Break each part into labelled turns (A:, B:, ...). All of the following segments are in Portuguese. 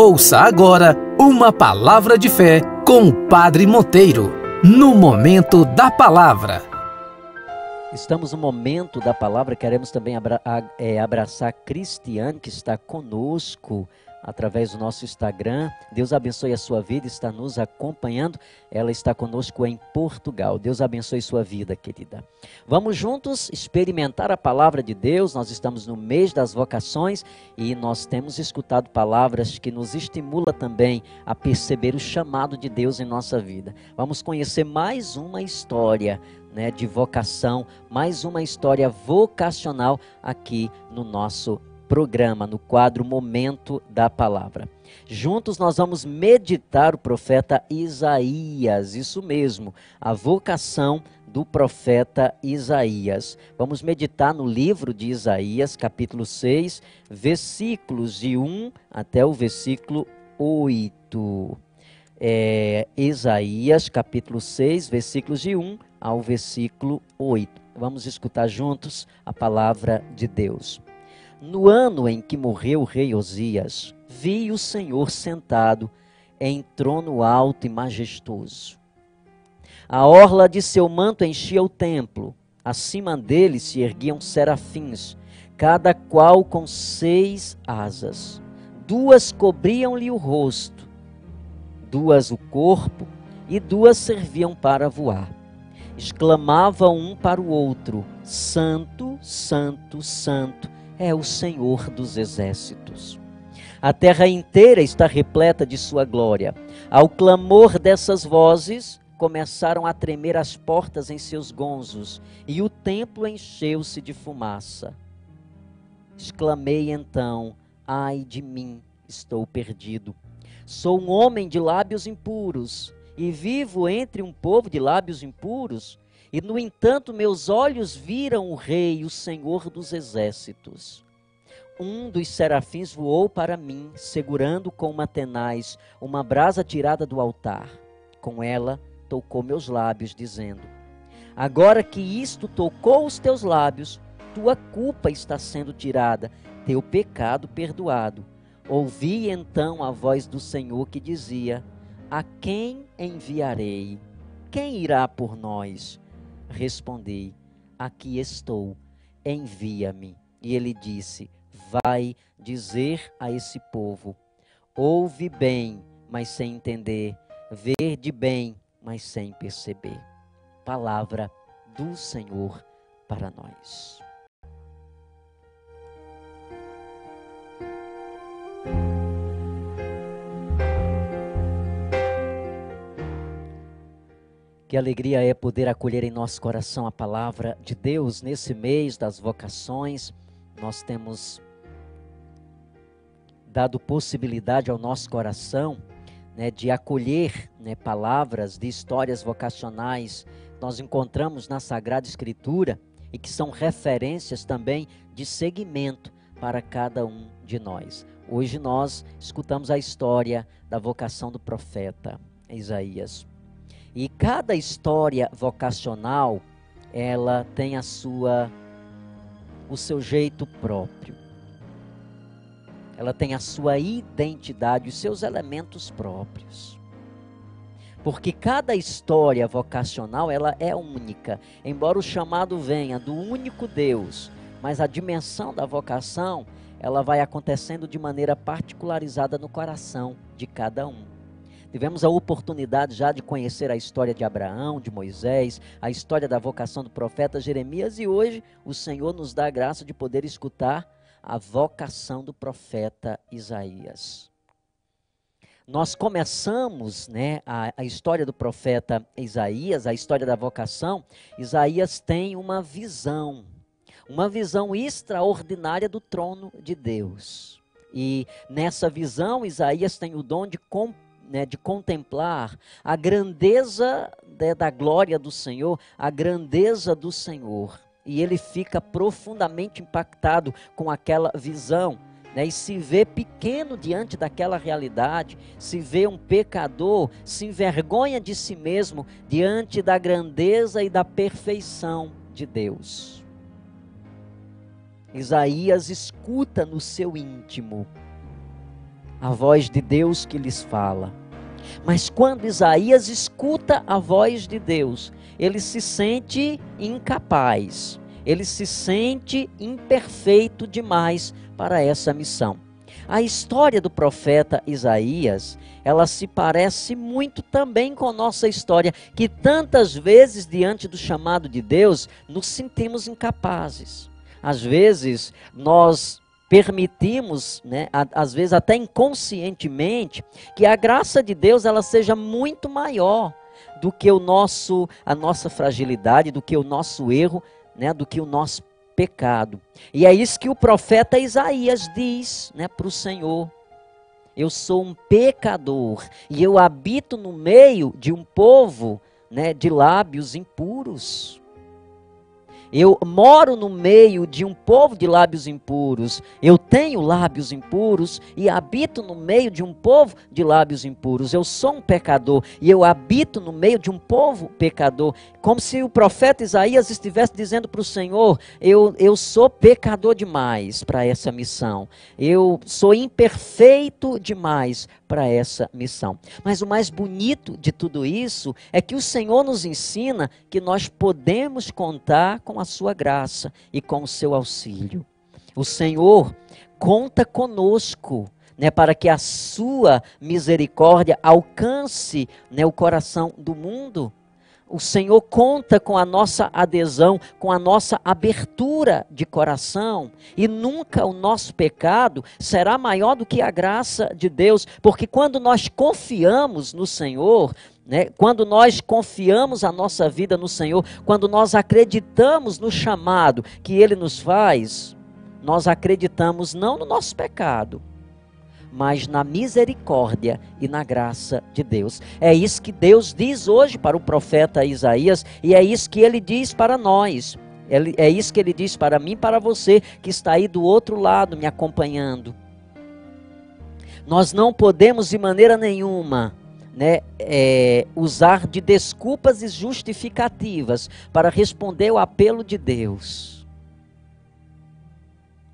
A: Ouça agora uma palavra de fé com o Padre Monteiro, no Momento da Palavra.
B: Estamos no Momento da Palavra, queremos também abraçar a Cristiane, que está conosco através do nosso Instagram. Deus abençoe a sua vida, está nos acompanhando. Ela está conosco em Portugal. Deus abençoe sua vida, querida. Vamos juntos experimentar a palavra de Deus. Nós estamos no mês das vocações e nós temos escutado palavras que nos estimulam também a perceber o chamado de Deus em nossa vida. Vamos conhecer mais uma história, de vocação, mais uma história vocacional aqui no nosso programa, no quadro Momento da Palavra. Juntos nós vamos meditar o profeta Isaías, isso mesmo, a vocação do profeta Isaías. Vamos meditar no livro de Isaías, capítulo 6, versículos de 1 até o versículo 8. Isaías, capítulo 6, versículos de 1 ao versículo 8. Vamos escutar juntos a palavra de Deus. No ano em que morreu o rei Osias, vi o Senhor sentado em trono alto e majestoso. A orla de seu manto enchia o templo. Acima dele se erguiam serafins, cada qual com 6 asas. 2 cobriam-lhe o rosto, 2 o corpo e 2 serviam para voar. Exclamavam um para o outro: Santo, Santo, Santo é o Senhor dos exércitos. A terra inteira está repleta de sua glória. Ao clamor dessas vozes, começaram a tremer as portas em seus gonzos, e o templo encheu-se de fumaça. Exclamei então: ai de mim, estou perdido. Sou um homem de lábios impuros, e vivo entre um povo de lábios impuros. E, no entanto, meus olhos viram o Rei, o Senhor dos exércitos. Um dos serafins voou para mim, segurando com uma tenaz uma brasa tirada do altar. Com ela, tocou meus lábios, dizendo: agora que isto tocou os teus lábios, tua culpa está sendo tirada, teu pecado perdoado. Ouvi então a voz do Senhor que dizia: a quem enviarei? Quem irá por nós? Respondi: aqui estou, envia-me. E ele disse: vai dizer a esse povo: ouve bem, mas sem entender, ver de bem, mas sem perceber. Palavra do Senhor para nós. Que alegria é poder acolher em nosso coração a palavra de Deus nesse mês das vocações. Nós temos dado possibilidade ao nosso coração, de acolher, palavras de histórias vocacionais que nós encontramos na Sagrada Escritura e que são referências também de seguimento para cada um de nós. Hoje nós escutamos a história da vocação do profeta Isaías. E cada história vocacional, ela tem o seu jeito próprio. Ela tem a sua identidade, os seus elementos próprios. Porque cada história vocacional, ela é única. Embora o chamado venha do único Deus, mas a dimensão da vocação, ela vai acontecendo de maneira particularizada no coração de cada um. Tivemos a oportunidade já de conhecer a história de Abraão, de Moisés, a história da vocação do profeta Jeremias, e hoje o Senhor nos dá a graça de poder escutar a vocação do profeta Isaías. Nós começamos a história do profeta Isaías, a história da vocação. Isaías tem uma visão extraordinária do trono de Deus. E nessa visão, Isaías tem o dom de contemplar a grandeza da glória do Senhor, a grandeza do Senhor. E ele fica profundamente impactado com aquela visão, e se vê pequeno diante daquela realidade, se vê um pecador, se envergonha de si mesmo diante da grandeza e da perfeição de Deus. Isaías escuta no seu íntimo a voz de Deus que lhes fala. Mas quando Isaías escuta a voz de Deus, ele se sente incapaz, ele se sente imperfeito demais para essa missão. A história do profeta Isaías, ela se parece muito também com nossa história, que tantas vezes diante do chamado de Deus, nos sentimos incapazes. Às vezes nós permitimos, às vezes até inconscientemente, que a graça de Deus ela seja muito maior do que a nossa fragilidade, do que o nosso erro, do que o nosso pecado. E é isso que o profeta Isaías diz para o Senhor. Eu sou um pecador e eu habito no meio de um povo de lábios impuros. Eu moro no meio de um povo de lábios impuros. Eu tenho lábios impuros e habito no meio de um povo de lábios impuros. Eu sou um pecador e eu habito no meio de um povo pecador. Como se o profeta Isaías estivesse dizendo para o Senhor, eu sou pecador demais para essa missão. Eu sou imperfeito demais para essa missão. Mas o mais bonito de tudo isso é que o Senhor nos ensina que nós podemos contar com a sua graça e com o seu auxílio. O Senhor conta conosco, para que a sua misericórdia alcance o coração do mundo. O Senhor conta com a nossa adesão, com a nossa abertura de coração, e nunca o nosso pecado será maior do que a graça de Deus, porque quando nós confiamos no Senhor, quando nós confiamos a nossa vida no Senhor, quando nós acreditamos no chamado que Ele nos faz, nós acreditamos não no nosso pecado, mas na misericórdia e na graça de Deus. É isso que Deus diz hoje para o profeta Isaías, e é isso que Ele diz para nós. É isso que Ele diz para mim e para você, que está aí do outro lado me acompanhando. Nós não podemos de maneira nenhuma usar de desculpas e justificativas para responder o apelo de Deus.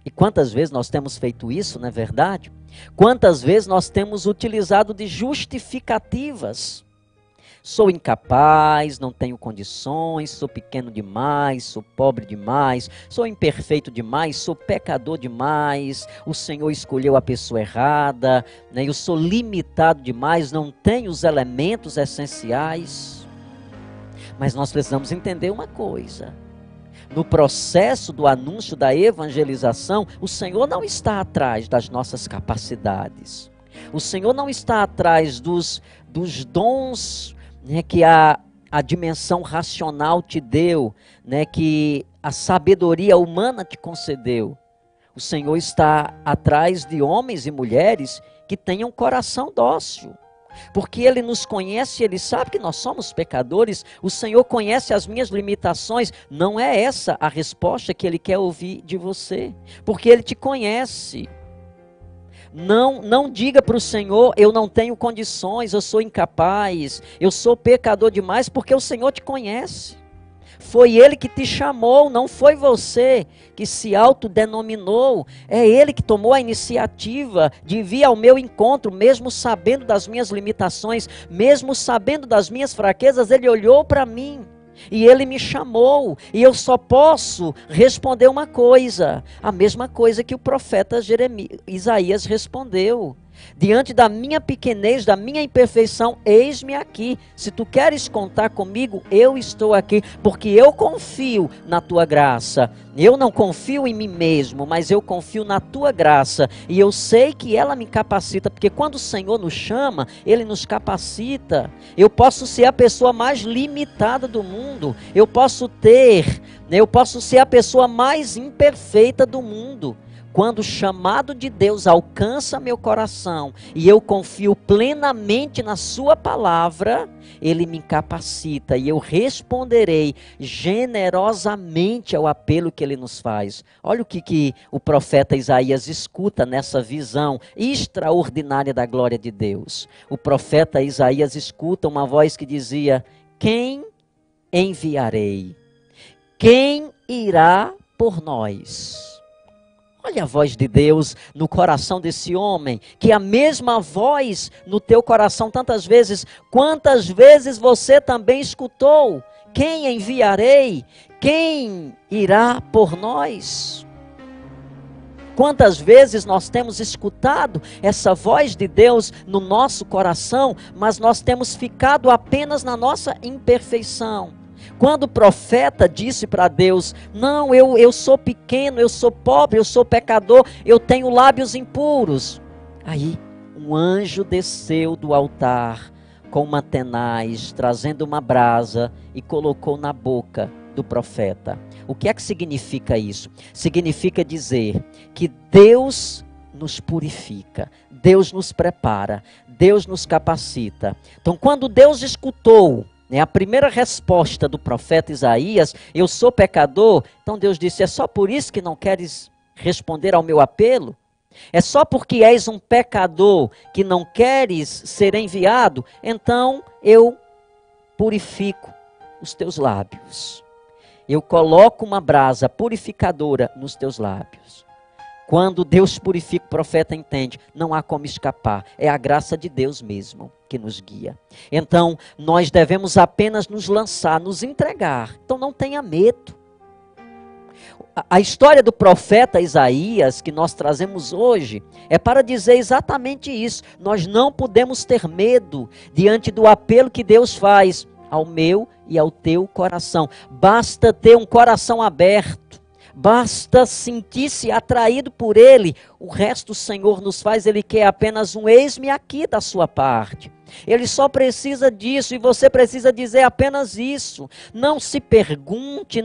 B: E quantas vezes nós temos feito isso, não é verdade? Quantas vezes nós temos utilizado de justificativas? Sou incapaz, não tenho condições, sou pequeno demais, sou pobre demais, sou imperfeito demais, sou pecador demais, o Senhor escolheu a pessoa errada, eu sou limitado demais, não tenho os elementos essenciais. Mas nós precisamos entender uma coisa. No processo do anúncio da evangelização, o Senhor não está atrás das nossas capacidades. O Senhor não está atrás dos dons que a dimensão racional te deu, que a sabedoria humana te concedeu. O Senhor está atrás de homens e mulheres que tenham coração dócil. Porque Ele nos conhece, Ele sabe que nós somos pecadores, o Senhor conhece as minhas limitações. Não é essa a resposta que Ele quer ouvir de você, porque Ele te conhece. Não diga para o Senhor, eu não tenho condições, eu sou incapaz, eu sou pecador demais, porque o Senhor te conhece. Foi Ele que te chamou, não foi você que se autodenominou. É Ele que tomou a iniciativa de vir ao meu encontro, mesmo sabendo das minhas limitações, mesmo sabendo das minhas fraquezas. Ele olhou para mim e Ele me chamou. E eu só posso responder uma coisa, a mesma coisa que o profeta Isaías respondeu. Diante da minha pequenez, da minha imperfeição, eis-me aqui. Se tu queres contar comigo, eu estou aqui, porque eu confio na tua graça. Eu não confio em mim mesmo, mas eu confio na tua graça. E eu sei que ela me capacita, porque quando o Senhor nos chama, Ele nos capacita. Eu posso ser a pessoa mais limitada do mundo. Eu posso ser a pessoa mais imperfeita do mundo. Quando o chamado de Deus alcança meu coração e eu confio plenamente na sua palavra, Ele me capacita e eu responderei generosamente ao apelo que Ele nos faz. Olha o que o profeta Isaías escuta nessa visão extraordinária da glória de Deus. O profeta Isaías escuta uma voz que dizia: quem enviarei? Quem irá por nós? Olha a voz de Deus no coração desse homem, que é a mesma voz no teu coração tantas vezes. Quantas vezes você também escutou? Quem enviarei? Quem irá por nós? Quantas vezes nós temos escutado essa voz de Deus no nosso coração, mas nós temos ficado apenas na nossa imperfeição. Quando o profeta disse para Deus, não, eu sou pequeno, eu sou pobre, eu sou pecador, eu tenho lábios impuros. Aí um anjo desceu do altar com uma tenaz, trazendo uma brasa e colocou na boca do profeta. O que é que significa isso? Significa dizer que Deus nos purifica, Deus nos prepara, Deus nos capacita. Então quando Deus escutou a primeira resposta do profeta Isaías, eu sou pecador, então Deus disse, é só por isso que não queres responder ao meu apelo? É só porque és um pecador que não queres ser enviado? Então eu purifico os teus lábios. Eu coloco uma brasa purificadora nos teus lábios. Quando Deus purifica, o profeta entende, não há como escapar, é a graça de Deus mesmo que nos guia. Então, nós devemos apenas nos lançar, nos entregar. Então, não tenha medo. A história do profeta Isaías, que nós trazemos hoje, é para dizer exatamente isso. Nós não podemos ter medo diante do apelo que Deus faz ao meu e ao teu coração. Basta ter um coração aberto. Basta sentir-se atraído por Ele. O resto o Senhor nos faz. Ele quer apenas um eis-me aqui da sua parte. Ele só precisa disso e você precisa dizer apenas isso. Não se pergunte,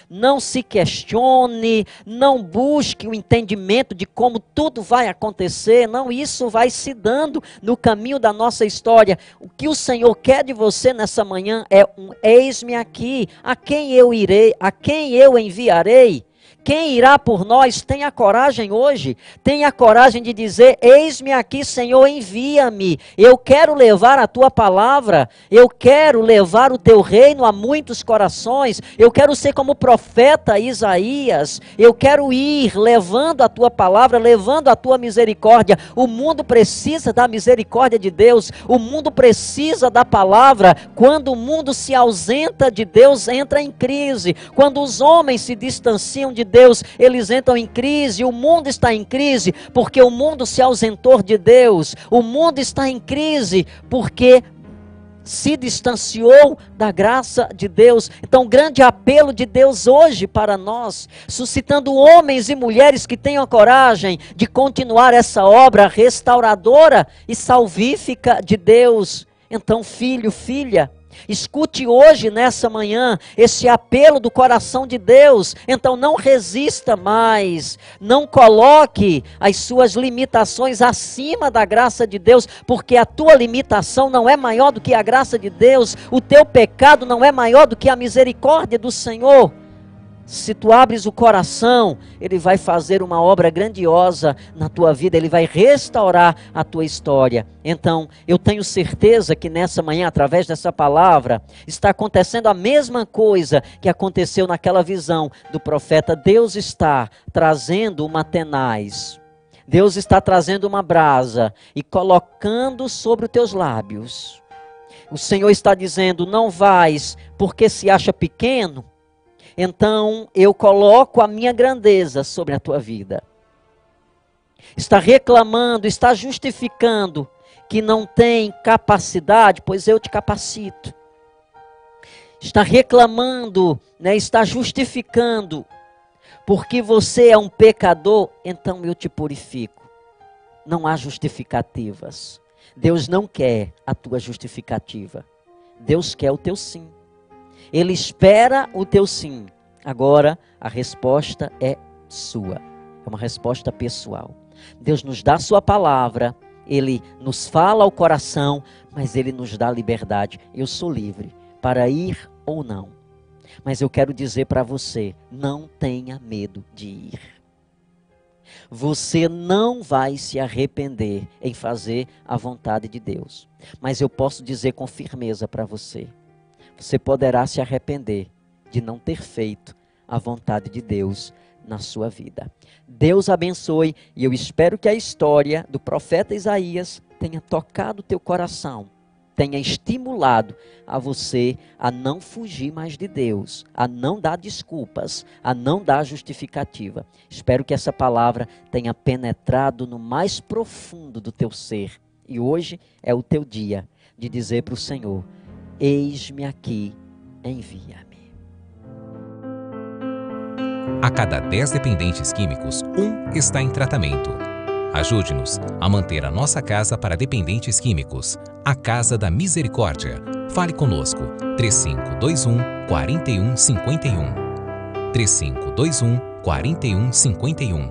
B: não se questione, não busque o entendimento de como tudo vai acontecer. Não, isso vai se dando no caminho da nossa história. O que o Senhor quer de você nessa manhã é um eis-me aqui. A quem eu irei? A quem eu enviarei? Quem irá por nós? Tenha coragem hoje, tenha coragem de dizer, eis-me aqui, Senhor, envia-me. Eu quero levar a tua palavra, eu quero levar o teu reino a muitos corações, eu quero ser como o profeta Isaías, eu quero ir levando a tua palavra, levando a tua misericórdia. O mundo precisa da misericórdia de Deus, o mundo precisa da palavra. Quando o mundo se ausenta de Deus, entra em crise. Quando os homens se distanciam de Deus, eles entram em crise. O mundo está em crise porque o mundo se ausentou de Deus. O mundo está em crise porque se distanciou da graça de Deus. Então, o grande apelo de Deus hoje para nós, suscitando homens e mulheres que tenham coragem de continuar essa obra restauradora e salvífica de Deus. Então, filho, filha, escute hoje, nessa manhã, esse apelo do coração de Deus. Então não resista mais, não coloque as suas limitações acima da graça de Deus, porque a tua limitação não é maior do que a graça de Deus, o teu pecado não é maior do que a misericórdia do Senhor. Se tu abres o coração, Ele vai fazer uma obra grandiosa na tua vida, Ele vai restaurar a tua história. Então, eu tenho certeza que nessa manhã, através dessa palavra, está acontecendo a mesma coisa que aconteceu naquela visão do profeta. Deus está trazendo uma tenaz, Deus está trazendo uma brasa e colocando sobre os teus lábios. O Senhor está dizendo, não vais porque se acha pequeno, então eu coloco a minha grandeza sobre a tua vida. Está reclamando, está justificando que não tem capacidade, pois eu te capacito. Está reclamando, está justificando, porque você é um pecador, então eu te purifico. Não há justificativas. Deus não quer a tua justificativa. Deus quer o teu sim. Ele espera o teu sim. Agora, a resposta é sua. É uma resposta pessoal. Deus nos dá a sua palavra. Ele nos fala ao coração, mas Ele nos dá liberdade. Eu sou livre para ir ou não. Mas eu quero dizer para você, não tenha medo de ir. Você não vai se arrepender em fazer a vontade de Deus. Mas eu posso dizer com firmeza para você, você poderá se arrepender de não ter feito a vontade de Deus na sua vida. Deus abençoe e eu espero que a história do profeta Isaías tenha tocado o teu coração, tenha estimulado a você a não fugir mais de Deus, a não dar desculpas, a não dar justificativa. Espero que essa palavra tenha penetrado no mais profundo do teu ser. E hoje é o teu dia de dizer para o Senhor: eis-me aqui, envia-me.
C: A cada 10 dependentes químicos, 1 está em tratamento. Ajude-nos a manter a nossa casa para dependentes químicos. A Casa da Misericórdia. Fale conosco. 3521-4151. 3521-4151.